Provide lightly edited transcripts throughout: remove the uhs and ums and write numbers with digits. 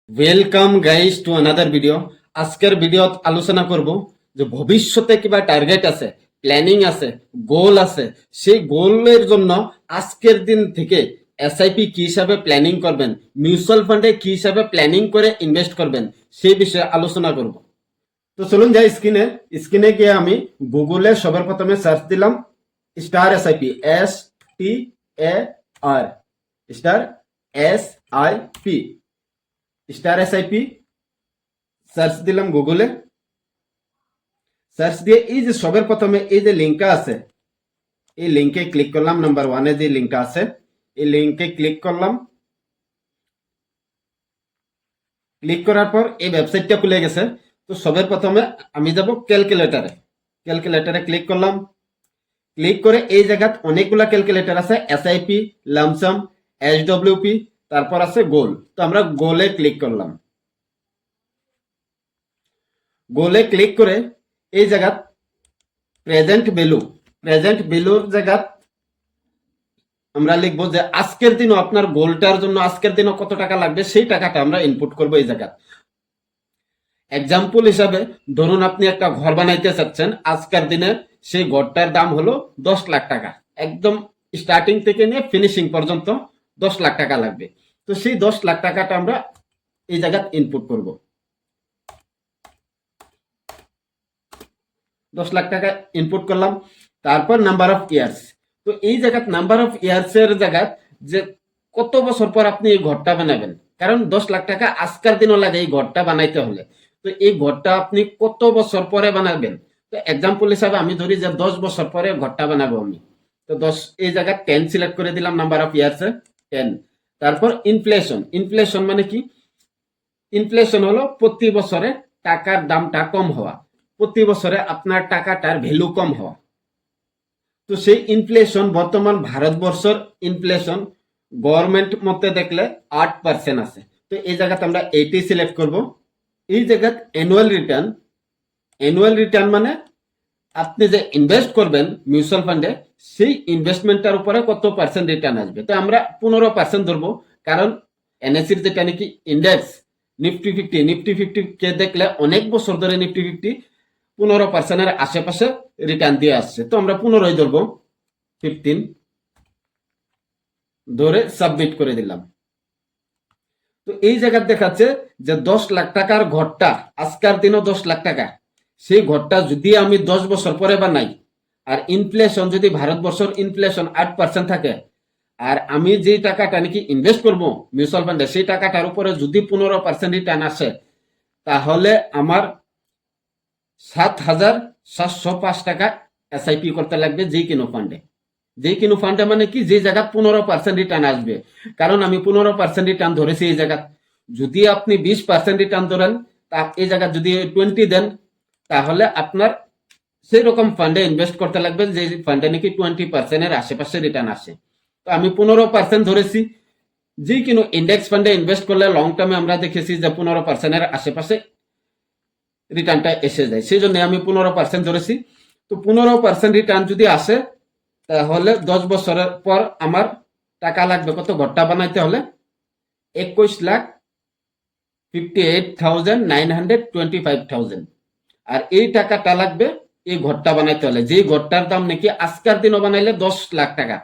Welcome guys to another video. আজকের ভিডিওত আলোচনা করব যে ভবিষ্যতে কিবা টার্গেট আছে, প্ল্যানিং আছে, গোল আছে। সেই গোলের জন্য আজকের দিন থেকে এসআইপি কি হিসাবে প্ল্যানিং করবেন, মিউচুয়াল ফান্ডে কি হিসাবে প্ল্যানিং করে ইনভেস্ট করবেন, সেই বিষয়ে আলোচনা করব। তো চলুন যাই স্ক্রিনে গিয়ে আমি গুগলে সবার প্রথমে সার্চ দিলাম star SIP, STAR, star SIP, star SIP search দিলাম গুগলে। সার্চ দিয়ে এই যে সবার প্রথমে এই যে লিঙ্কটা আছে, এই লিঙ্কে ক্লিক করলাম। নাম্বার 1-এ যে লিঙ্কটা আছে এই লিঙ্কে ক্লিক করলাম। ক্লিক করার পর এই ওয়েবসাইটটা খুলে গেছে। তো সবার প্রথমে আমি যাব ক্যালকুলেটরে ক্লিক করলাম। ক্লিক করে এই জায়গাত অনেকগুলা ক্যালকুলেটর আছে, SIP, লামসাম, SWP, তারপর আছে গোল। তো আমরা গোলে ক্লিক করলাম। গোলে ক্লিক করে এই জায়গাত প্রেজেন্ট ভ্যালুর জায়গাত আমরা লিখবো যে আজকের দিনও আপনার গোলটার জন্য আজকের দিনও কত টাকা লাগবে সেই টাকাটা আমরা ইনপুট করবো এই জায়গাত। এক্সাম্পল হিসাবে ধরুন আপনি একটা ঘর বানাইতে চাচ্ছেন, আজকের দিনে সেই ঘরটার দাম হলো 10 লাখ টাকা। একদম স্টার্টিং থেকে নিয়ে ফিনিশিং পর্যন্ত 10 লাখ টাকা লাগবে। তো সেই 10 লাখ টাকাটা আমরা এই জায়গাত ইনপুট করব। 10 লাখ টাকা ইনপুট করলাম। তারপর নাম্বার অফ ইয়ার্স। তো এই জায়গাত নাম্বার অফ ইয়ার্স এর জায়গাত যে কত বছর পর আপনি এই ঘরটা বানাবেন, কারণ 10 লাখ টাকা আজকের দিনও লাগে এই ঘরটা বানাইতে হলে। তো এই ঘরটা আপনি কত বছর পরে বানাবেন। তো এক্সাম্পল হিসাবে আমি ধরি যে 10 বছর পরে ঘরটা বানাবো আমি। তো 10 এই জায়গায় 10 সিলেক্ট করে দিলাম নাম্বার অফ ইয়ার্স 10। তারপর ইনফ্লেশন মানে কি? ইনফ্লেশন হলো প্রতি বছরে টাকার দামটা কম হওয়া, প্রতি বছরে আপনার টাকাটার ভ্যালু কম হওয়া। তো সেই ইনফ্লেশন বর্তমান ভারতবর্ষের ইনফ্লেশন গভর্নমেন্ট মতে দেখলে 8% আছে। তো এই জায়গাতে আমরা 80 সিলেক্ট করব। এই জায়গাত অ্যানুয়াল রিটার্ন মানে আপনি যে ইনভেস্ট করবেন মিউচুয়াল ফান্ডে সেই ইনভেস্টমেন্টটার উপরে কত পার্সেন্ট রিটার্ন আসবে। তো আমরা 15% ধরবো, কারণ এনএসির যেটা নাকি ইন্ডেক্স নিফটি 50 কে দেখলে অনেক বছর ধরে নিফটি 50 15%-এর আশেপাশে রিটার্ন দিয়ে আসছে। তো আমরা 15 ধরবো, 15 ধরে সাবমিট করে দিলাম। তো এই জায়গায় দেখাচ্ছে যে 10 লাখ টাকার ঘরটা আজকের দিনও 10 লাখ টাকা। সেই ঘরটা যদি আমি 10 বছর পরে বানাই, আর ইনফ্লেশন যদি ভারতবর্ষের ইনফ্লেশন 8% থাকে, আর আমি যে টাকাটা নাকি ইনভেস্ট করবো মিউচুয়াল ফান্ডে সেই টাকাটার উপরে যদি 15% রিটার্ন আসে, তাহলে আমার 7,705 টাকা এসআইপি করতে লাগবে যে কোনো ফান্ডে মানে কি যে জায়গা 15% রিটার্ন আসবে। কারণ আমি 15% রিটার্ন ধরেছি এই জায়গা। যদি আপনি 20% রিটার্ন ধরেন, তা এই জায়গা যদি 20 দেন, তাহলে আপনার সেই রকম ফান্ডে ইনভেস্ট করতে লাগবে যে ফান্ডে নাকি 20%-এর আশেপাশে রিটার্ন আসে। তো আমি 15% ধরেছি। যে কোনো ইন্ডেক্স ফান্ডে ইনভেস্ট করলে লং টার্মে আমরা দেখেছি যে 15%-এর আশেপাশে রিটার্নটা এসে যায়, সেই জন্য আমি 15% ধরেছি। তো 15% রিটার্ন যদি আসে, তাহলে 10 বছরের পর আমার টাকা লাগবে কত ঘরটা বানাইতে হলে? 21,58,925,000। আর এই টাকাটা লাগবে এই ঘরটা বানাইতে হলে, যে ঘরটার দাম নাকি আজকের দিনও বানাইলে 10 লাখ টাকা,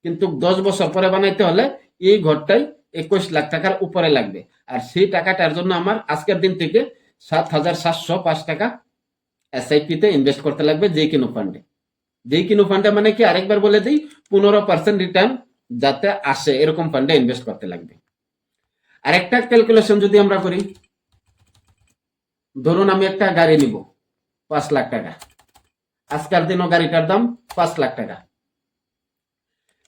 কিন্তু 10 বছর পরে বানাইতে হলে এই ঘরটাই 21 লাখ টাকার উপরে লাগবে। আর সেই টাকাটার জন্য আমার আজকের দিন থেকে 7,705 টাকা এসআইপিতে ইনভেস্ট করতে লাগবে যে কোনো ফান্ডে মানে কি আরেকবার বলে দিই, 15% রিটার্ন যাতে আসে এরকম ফান্ডে ইনভেস্ট করতে লাগবে। আরেকটা ক্যালকুলেশন যদি আমরা করি, ধরুন আমি একটা গাড়ি নিব 5 লাখ টাকা, আজকের দিনও গাড়িটার দাম 5 লাখ টাকা,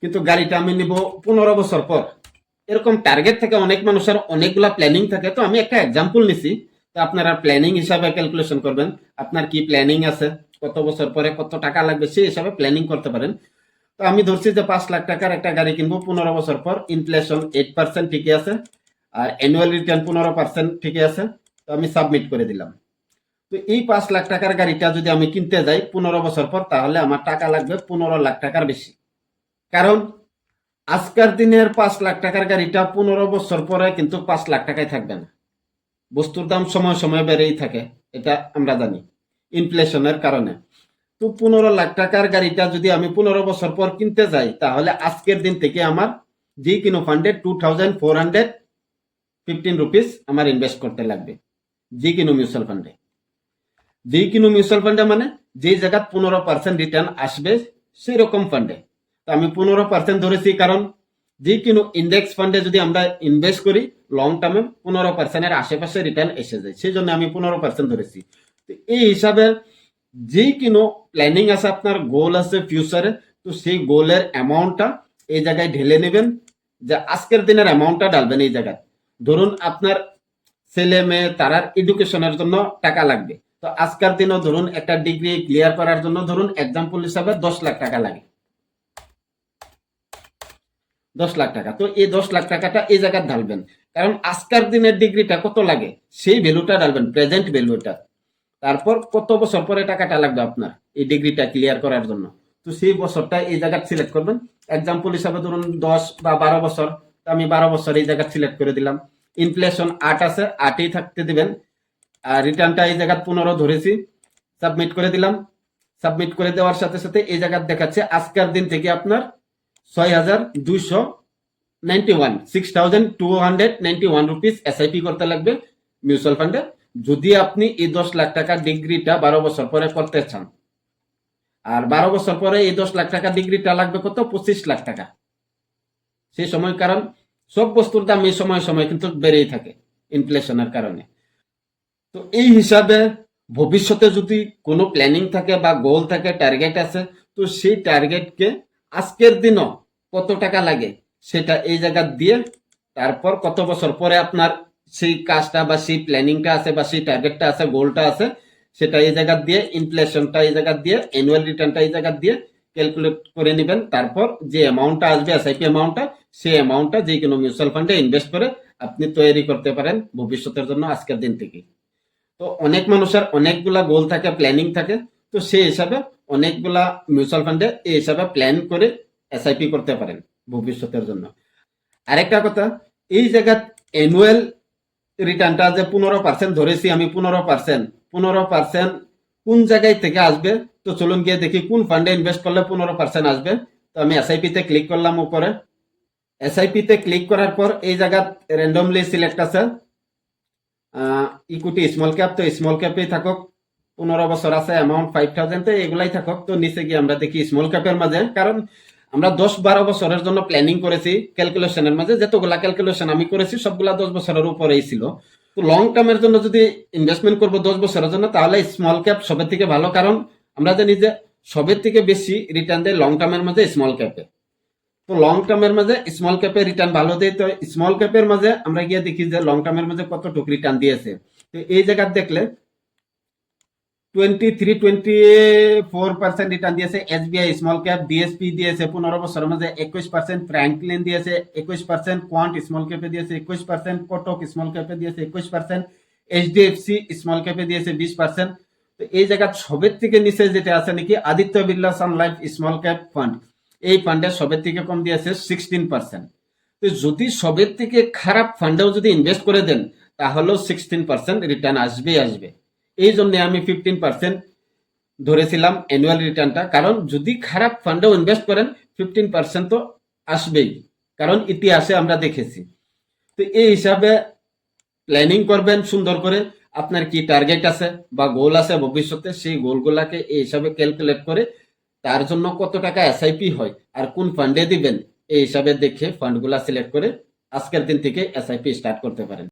কিন্তু গাড়িটা আমি নিব 15 বছর পর। এরকম টার্গেট থেকে অনেক মানুষের অনেকগুলা প্ল্যানিং থাকে। তো আমি একটা এক্সাম্পল নিছি, তো আপনারা প্ল্যানিং হিসাবে ক্যালকুলেশন করবেন, আপনার কি প্ল্যানিং আছে, কত বছর পরে কত টাকা লাগবে সেই হিসাবে প্ল্যানিং করতে পারেন। তো আমি ধরছি যে 5 লাখ টাকার একটা গাড়ি কিনবো 15 বছর পর, ইনফ্লেশন 8% ঠিকই আছে, আর অ্যানুয়াল রিটার্ন 15% ঠিকই আছে। তো আমি সাবমিট করে দিলাম। তো এই 5 লাখ টাকার গাড়িটা যদি আমি কিনতে যাই 15 বছর পর, তাহলে আমার টাকা লাগবে 15 লাখ টাকার বেশি। কারণ আজকের দিনের 5 লাখ টাকার গাড়িটা 15 বছর পরে কিন্তু 5 লাখ টাকায় থাকবে না। বস্তুর দাম সময় সময় বেড়েই থাকে, এটা আমরা জানি ইনফ্লেশনের কারণে। তো 15 লাখ টাকার গাড়িটা যদি আমি 15 বছর পর কিনতে যাই, তাহলে আজকের দিন থেকে আমার যে কোনো ফান্ডে 2415 রুপিস আমার ইনভেস্ট করতে লাগবে, যে কোনো মিউচুয়াল ফান্ডে। যে কোনো মিউচুয়াল ফান্ডে মানে যে জায়গা 15% রিটার্ন আসবে সেই রকম ফান্ডে। তো আমি 15% ধরেছি, কারণ যে কোনো ইন্ডেক্স ফান্ডে যদি আমরা ইনভেস্ট করি লং টার্মে 15%-এর আশেপাশে রিটার্ন এসে যায়, সেই জন্য আমি 15% ধরেছি। তো এই হিসাবে যে কোনো প্ল্যানিং আছে, আপনার গোল আছে ফিউচারে, তো সেই গোলের অ্যামাউন্টটা এই জায়গায় ঢেলে নেবেন, যে আজকের দিনের অ্যামাউন্টটা ডালবেন এই জায়গায়। ধরুন আপনার ছেলে মেয়ে তারার এডুকেশনের জন্য টাকা লাগবে, তো আজকের দিনও ধরুন একটা ডিগ্রি ক্লিয়ার করার জন্য ধরুন এক্সাম্পল হিসাবে 10 লাখ টাকা লাগে, 10 লাখ টাকা। তো এই 10 লাখ টাকাটা এই জায়গায় ঢালবেন, কারণ আজকের দিনের ডিগ্রিটা কত লাগে সেই ভ্যালুটা ঢালবেন, প্রেজেন্ট ভ্যালুটা। তারপর কত বছর পরে টাকাটা লাগবে আপনার এই ডিগ্রিটা ক্লিয়ার করার জন্য, তো সেই বছরটা এই জায়গায় সিলেক্ট করবেন। এক্সাম্পল হিসাবে ধরুন 10 বা 12 বছর, তো আমি 12 বছর এই জায়গায় সিলেক্ট করে দিলাম। ইনফ্লেশন 8 আছে, 8ই থাকতে দিবেন। আর রিটার্নটা এই জায়গায় 15 ধরেছি, সাবমিট করে দিলাম। সাবমিট করে দেওয়ার সাথে সাথে এই জায়গায় দেখাচ্ছে আজকের দিন থেকে আপনার 6291 রুপিস এসআইপি করতে লাগবে মিউচুয়াল ফান্ডে, যদি আপনি এই 10 লাখ টাকার ডিগ্রিটা 12 বছর পরে করতে চান। আর 12 বছর পরে এই 10 লাখ টাকা ডিগ্রিটা লাগবে কত, 25 লাখ টাকা সেই সময়, কারণ সব বস্তুর দাম এই সময় সময় কিন্তু বেড়েই থাকে ইনফ্লেশনের কারণে। তো এই হিসাবে ভবিষ্যতে যদি কোনো প্ল্যানিং থাকে বা গোল থাকে, টার্গেট আছে, তো সেই টার্গেটকে আজকের দিনও কত টাকা লাগে সেটা এই জায়গা দিয়ে, তারপর কত বছর পরে আপনার সেই কাজটা বা সেই প্ল্যানিংটা আছে বা সেই টার্গেটটা আছে, গোলটা আছে, সেটা এই জায়গা দিয়ে, ইনফ্লেশনটা এই জায়গা দিয়ে, অ্যানুয়াল রিটার্নটা এই জায়গা দিয়ে ক্যালকুলেট করে নেবেন। তারপর যে অ্যামাউন্টটা আসবে এসআইপি অ্যামাউন্টটা, সেই অ্যামাউন্টটা যে কোনো মিউচুয়াল ফান্ডে ইনভেস্ট করে আপনি তৈরি করতে পারেন ভবিষ্যতের জন্য আজকের দিন থেকে। তো অনেক মানুষের অনেকগুলা গোল থাকে, প্ল্যানিং থাকে, তো সেই হিসাবে অনেকগুলা মিউচুয়াল ফান্ডে এই হিসাবে প্ল্যান করে এসআইপি করতে পারেন ভবিষ্যতের জন্য। আরেকটা কথা, এই জায়গা অ্যানুয়াল রিটার্নটা যে 15% ধরেছি আমি, 15% কোন জায়গায় থেকে আসবে, তো চলুন গিয়ে দেখি কোন ফান্ডে ইনভেস্ট করলে 15% আসবে। তো আমি এসআইপি তে ক্লিক করলাম উপরে। এসআইপি তে ক্লিক করার পর এই জায়গা র্যান্ডমলি সিলেক্ট আছে ইকুইটি স্মল ক্যাপ, তো স্মল ক্যাপেই থাকুক, 15 বছর আছে, অ্যামাউন্ট 5000, তো এগুলাই থাকুক। তো নিচে গিয়ে আমরা দেখি স্মল ক্যাপের মাঝে, কারণ আমরা 10-12 বছরের জন্য প্ল্যানিং করেছি ক্যালকুলেশনের মাঝে, যতগুলা ক্যালকুলেশন আমি করেছি সবগুলা 10 বছরের উপরেই ছিল। তো লং টার্মের জন্য যদি ইনভেস্টমেন্ট করবো 10 বছরের জন্য, তাহলে স্মল ক্যাপ সবের থেকে ভালো, কারণ আমরা জানি যে সবের থেকে বেশি রিটার্ন দেয় লং টার্মের মাঝে স্মল ক্যাপে। তো লং টার্মের মাঝে স্মল ক্যাপের রিটার্ন ভালো দেয়। তো স্মল ক্যাপের মাঝে আমরা গিয়ে দেখি যে লং টার্মের মাঝে কতটুকু রিটার্ন দিয়েছে। তো এই জায়গা দেখলে 23-24% রিটার্ন দিয়েছে এসবিআই স্মল ক্যাপ, ডিএসপি দিয়েছে 15 বছরের মধ্যে 21%, ফ্র্যাঙ্কলিন দিয়েছে 21%, কোয়ান্ট স্মল ক্যাপে দিয়েছে 21%, কোটক স্মল ক্যাপে দিয়েছে 21%, এইচডিএফসি স্মল ক্যাপে দিয়েছে 20%। তো এই জায়গা সবের থেকে নিচে যেটা আছে নাকি আদিত্য বিড়লা সান লাইফ স্মল ক্যাপ ফান্ড, এই ফান্ডের সবের থেকে কম দিয়েছে 16%। তো যদি সবের থেকে খারাপ ফান্ডেও যদি ইনভেস্ট করে দেন, তাহলেও 16% রিটার্ন আসবেই আসবে। এই জন্য আমি 15% ধরেছিলাম অ্যানুয়াল রিটার্নটা, কারণ যদি খারাপ ফান্ডেও ইনভেস্ট করেন 15% তো আসবেই, কারণ ইতিহাসে আমরা দেখেছি। তো এই হিসাবে প্ল্যানিং করবেন সুন্দর করে, আপনার কি টার্গেট আছে বা গোল আছে ভবিষ্যতে, সেই গোলগুলাকে এই হিসাবে ক্যালকুলেট করে তার জন্য কত টাকা এসআইপি হয় আর কোন ফান্ডে দিবেন এই হিসাবে দেখে ফান্ডগুলা সিলেক্ট করে আজকের দিন থেকে এসআইপি স্টার্ট করতে পারেন।